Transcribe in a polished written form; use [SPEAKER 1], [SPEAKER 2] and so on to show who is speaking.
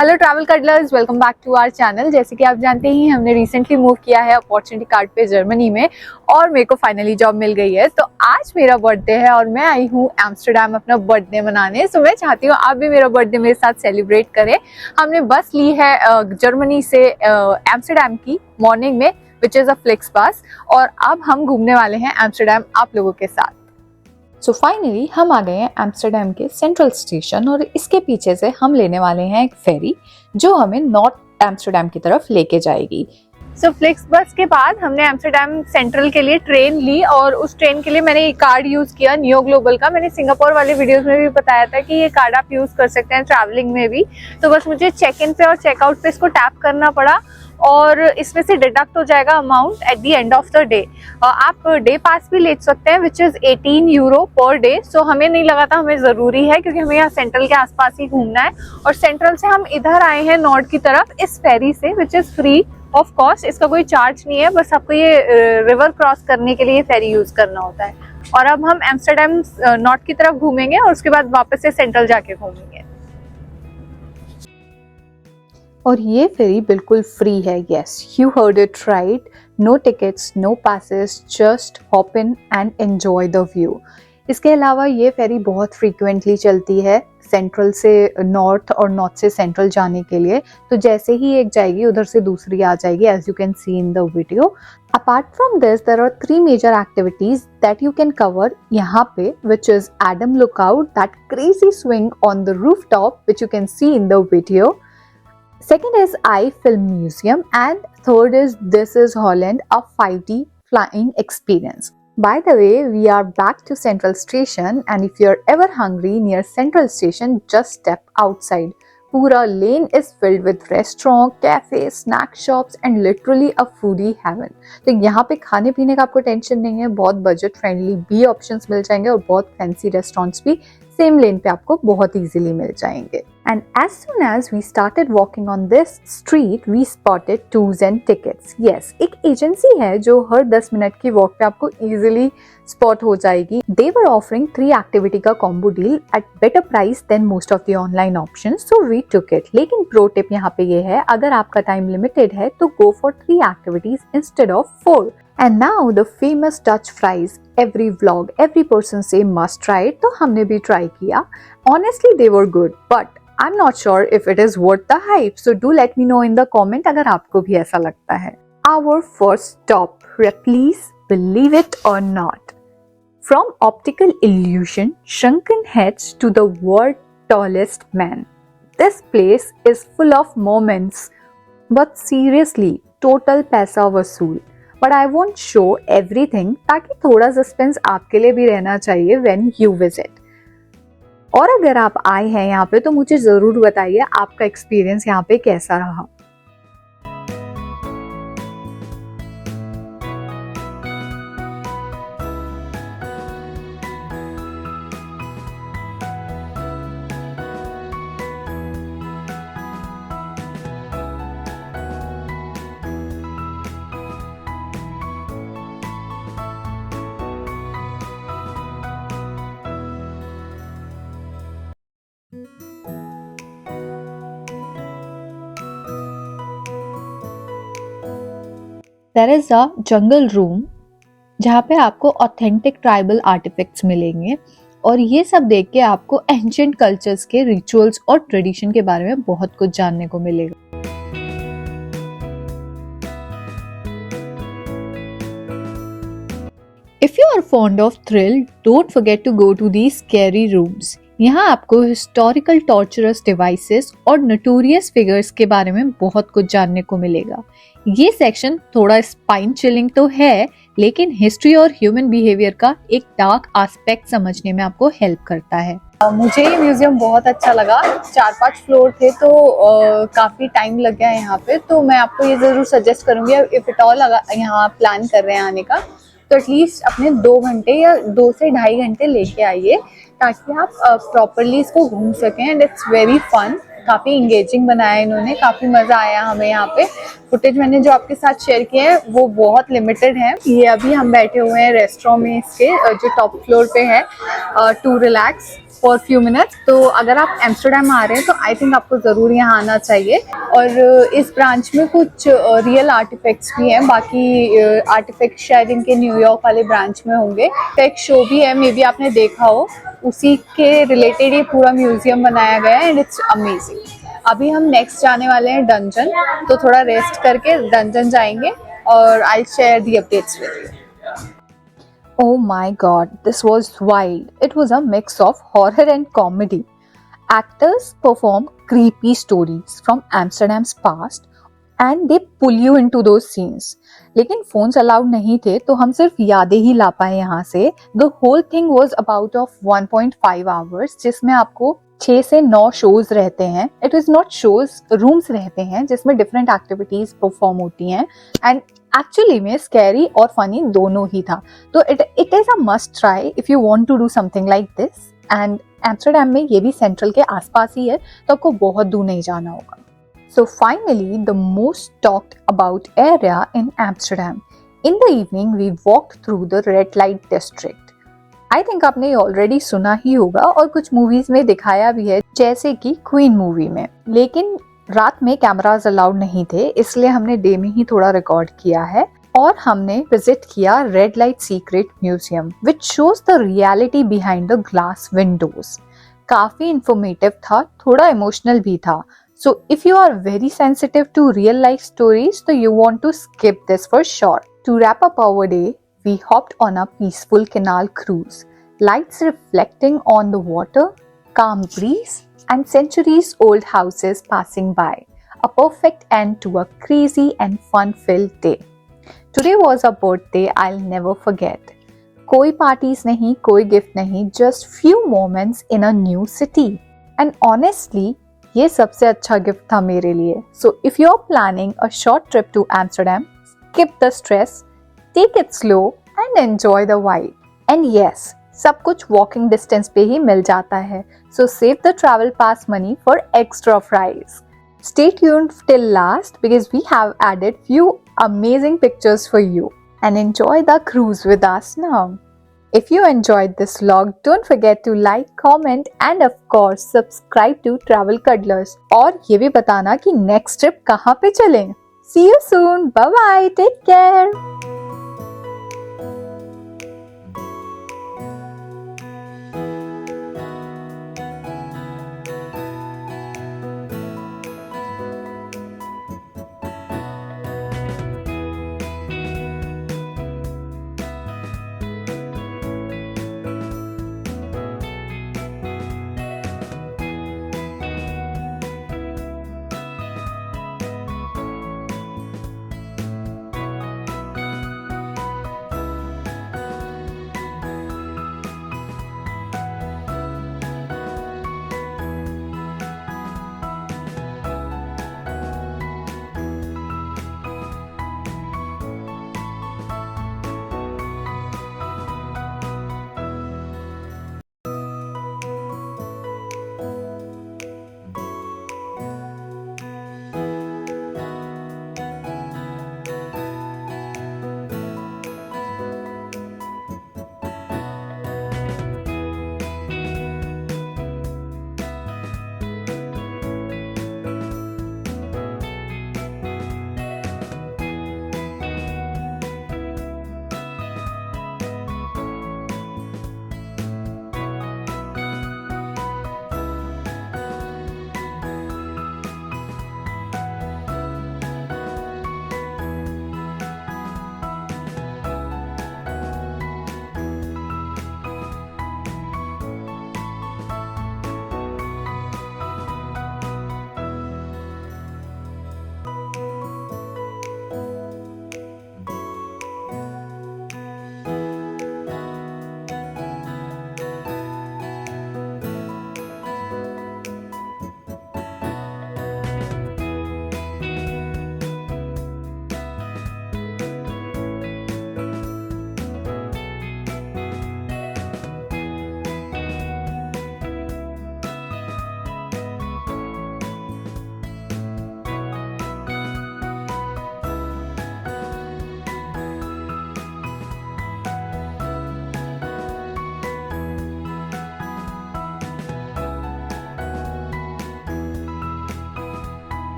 [SPEAKER 1] Hello travel cuddlers, welcome back to our channel. जैसे कि आप जानते ही हमने रिसेंटली मूव किया है अपॉर्चुनिटी कार्ड पे जर्मनी में और मेरे को फाइनली जॉब मिल गई है। तो आज मेरा बर्थडे है और मैं आई हूँ एम्स्टर्डम अपना बर्थडे मनाने। सो मैं चाहती हूँ आप भी मेरा बर्थडे मेरे साथ सेलिब्रेट करें। हमने बस ली है जर्मनी से एम्स्टर्डम की मॉर्निंग में, विच इज़ अ फ्लिक्स बस, और अब हम घूमने वाले हैं एम्स्टर्डम आप लोगों के साथ। सो फाइनली हम आ गए हैं एम्स्टर्डम के सेंट्रल स्टेशन और इसके पीछे से हम लेने वाले हैं एक फेरी जो हमें नॉर्थ एम्स्टर्डम की तरफ लेके जाएगी। सो फ्लिक्स बस के बाद हमने एम्स्टर्डम सेंट्रल के लिए ट्रेन ली और उस ट्रेन के लिए मैंने ये कार्ड यूज किया नियो ग्लोबल का। मैंने सिंगापुर वाले वीडियोस में भी बताया था कि ये कार्ड आप यूज कर सकते हैं ट्रैवलिंग में भी। तो बस मुझे चेक इन पे और चेकआउट पे इसको टैप करना पड़ा और इसमें से डिडक्ट हो जाएगा amount at the end of the day. आप डे पास भी ले सकते हैं which is 18 euro per day. So हमें नहीं लगा था हमें ज़रूरी है क्योंकि हमें यहाँ सेंट्रल के आसपास ही घूमना है और सेंट्रल से हम इधर आए हैं नॉर्थ की तरफ इस फेरी से which is free of cost. इसका कोई चार्ज नहीं है, बस आपको ये रिवर क्रॉस करने के लिए फेरी यूज़ करना होता है। और अब हम एम्स्टर्डम नॉर्थ की तरफ घूमेंगे और उसके बाद वापस से सेंट्रल जाके घूमेंगे। और ये फेरी बिल्कुल फ्री है। Yes, you heard it right. No tickets, no passes, just hop in and enjoy the view. इसके अलावा ये फेरी बहुत फ्रीक्वेंटली चलती है सेंट्रल से नॉर्थ और नॉर्थ से सेंट्रल जाने के लिए। तो जैसे ही एक जाएगी उधर से दूसरी आ जाएगी, as you can see in the video. Apart from this there are 3 major activities that you can cover यहाँ पे, which is Adam lookout, that crazy swing on the roof top which you can see in the video. Second is iFilm Museum, and third is This is Holland, a 5D flying experience. By the way, we are back to Central Station, and if you're ever hungry near Central Station, just step outside. Pura lane is filled with restaurant, cafes, snack shops and literally a foodie heaven. तो यहाँ पे खाने पीने का आपको tension नहीं है, बहुत बजट फ्रेंडली भी ऑप्शंस मिल जाएंगे और बहुत फैंसी रेस्टोरेंट्स भी सेम लेन पे आपको बहुत इजीली मिल जाएंगे। And as soon as we started walking on this street, we spotted tours and tickets. Yes, एक एजेंसी है जो हर 10 मिनट की वॉक पे आपको इजीली स्पॉट हो जाएगी। They were offering 3 एक्टिविटी का combo deal at better price than most of the online options, so we took it. लेकिन प्रो टिप यहाँ पे ये है, अगर आपका टाइम लिमिटेड है तो go for 3 activities instead of 4. And now the famous Dutch fries. Every vlog, every person say must try it. तो हमने भी ट्राई किया। Honestly, they were good, but I'm not sure if it is worth the hype. So do let me know in the comment अगर आपको भी ऐसा लगता है। Our first stop, please believe it or not. From optical illusion, shrunken heads to the world's tallest man. This place is full of moments, but seriously, total पैसा वसूल। But I won't show everything ताकि थोड़ा suspense आपके लिए भी रहना चाहिए when you visit. और अगर आप आए हैं यहाँ पे तो मुझे ज़रूर बताइए आपका एक्सपीरियंस यहाँ पे कैसा रहा। There is a jungle room जहाँ पे आपको ऑथेंटिक ट्राइबल आर्टिफैक्ट्स मिलेंगे और ये सब देख के आपको एंशिएंट कल्चर्स के रिचुअल्स और ट्रेडिशन के बारे में बहुत कुछ जानने को मिलेगा। If you are fond of thrill, don't forget to go to these scary rooms. यहाँ आपको हिस्टोरिकल टॉर्चरस डिवाइसेस और नोटोरियस फिगर्स के बारे में बहुत कुछ जानने को मिलेगा। ये सेक्शन थोड़ा स्पाइन चिलिंग तो है, लेकिन हिस्ट्री और ह्यूमन बिहेवियर का एक डार्क एस्पेक्ट समझने में आपको हेल्प करता है। मुझे ये म्यूजियम बहुत अच्छा लगा। 4-5 फ्लोर थे तो काफ़ी टाइम लग गया यहाँ पे। तो मैं आपको ये ज़रूर सजेस्ट करूँगी, इफ़ इट ऑल यहाँ प्लान कर रहे हैं आने का तो एटलीस्ट अपने 2 घंटे या 2 से ढाई घंटे लेके आइए ताकि आप प्रॉपरली इसको घूम सकें। एंड इट्स वेरी फन, काफ़ी इंगेजिंग बनाया इन्होंने, काफ़ी मज़ा आया हमें यहाँ पे। फुटेज मैंने जो आपके साथ शेयर किए हैं वो बहुत लिमिटेड है। ये अभी हम बैठे हुए हैं रेस्टोरेंट में, इसके जो टॉप फ्लोर पे है, to relax for few minutes. तो अगर आप एम्स्टर्डम आ रहे हैं तो आई थिंक आपको ज़रूर यहाँ आना चाहिए। और इस ब्रांच में कुछ रियल आर्टिफैक्ट्स भी हैं, बाकी आर्टिफैक्ट शायद इनके न्यूयॉर्क वाले ब्रांच में होंगे। तो एक शो भी है, मे बी आपने देखा हो, उसी के रिलेटेड ये पूरा म्यूजियम बनाया गया है एंड इट्स अमेजिंग। अभी हम नेक्स्ट जाने वाले हैं डंजन, तो थोड़ा रेस्ट करके डंजन जाएंगे और I share the updates with you. Oh my god, this was wild. It was a mix of horror and comedy. Actors perform creepy stories from Amsterdam's past and they pull you into those scenes. लेकिन phones allowed नहीं थे तो हम सिर्फ यादें ही ला पाए यहाँ से। The whole thing was about of 1.5 hours जिसमें आपको 6 से 9 शोज रहते हैं। It is not shows, rooms रहते हैं जिसमें डिफरेंट एक्टिविटीज परफॉर्म होती हैं एंड एक्चुअली में स्कैरी और फनी दोनों ही था। तो it is a must try if you want to do something like this. And Amsterdam में ये भी सेंट्रल के आसपास ही है तो आपको बहुत दूर नहीं जाना होगा। So finally, the most talked about area in Amsterdam. In the evening, we walked through the red light district. I think आपने ये ऑलरेडी सुना ही होगा और कुछ मूवीज में दिखाया भी है, जैसे कि क्वीन मूवी में। लेकिन रात में कैमरास अलाउड नहीं थे, इसलिए हमने डे में ही थोड़ा रिकॉर्ड किया है। और हमने विजिट किया red light secret museum which shows the reality behind the glass Windows. काफी इंफॉर्मेटिव था, थोड़ा इमोशनल भी था। So if you are very sensitive to real life stories, so you want to skip this for sure. To wrap up our day, we hopped on a peaceful canal cruise. Lights reflecting on the water, calm breeze, and centuries-old houses passing by. A perfect end to a crazy and fun-filled day. Today was a birthday I'll never forget. कोई parties नहीं, कोई gift नहीं, just few moments in a new city. And honestly, ये सबसे अच्छा gift था मेरे लिए। So if you are planning a short trip to Amsterdam, skip the stress, take it slow and enjoy the vibe. And yes, सब कुछ walking distance पे ही मिल जाता है, so save the travel pass money for extra price. Stay tuned till last because we have added few amazing pictures for you and enjoy the cruise with us now. If you enjoyed this vlog, don't forget to like, comment and of course subscribe to Travel Cuddlers और ये भी बताना कि next trip कहाँ पे चलें। See you soon. Bye bye. Take care.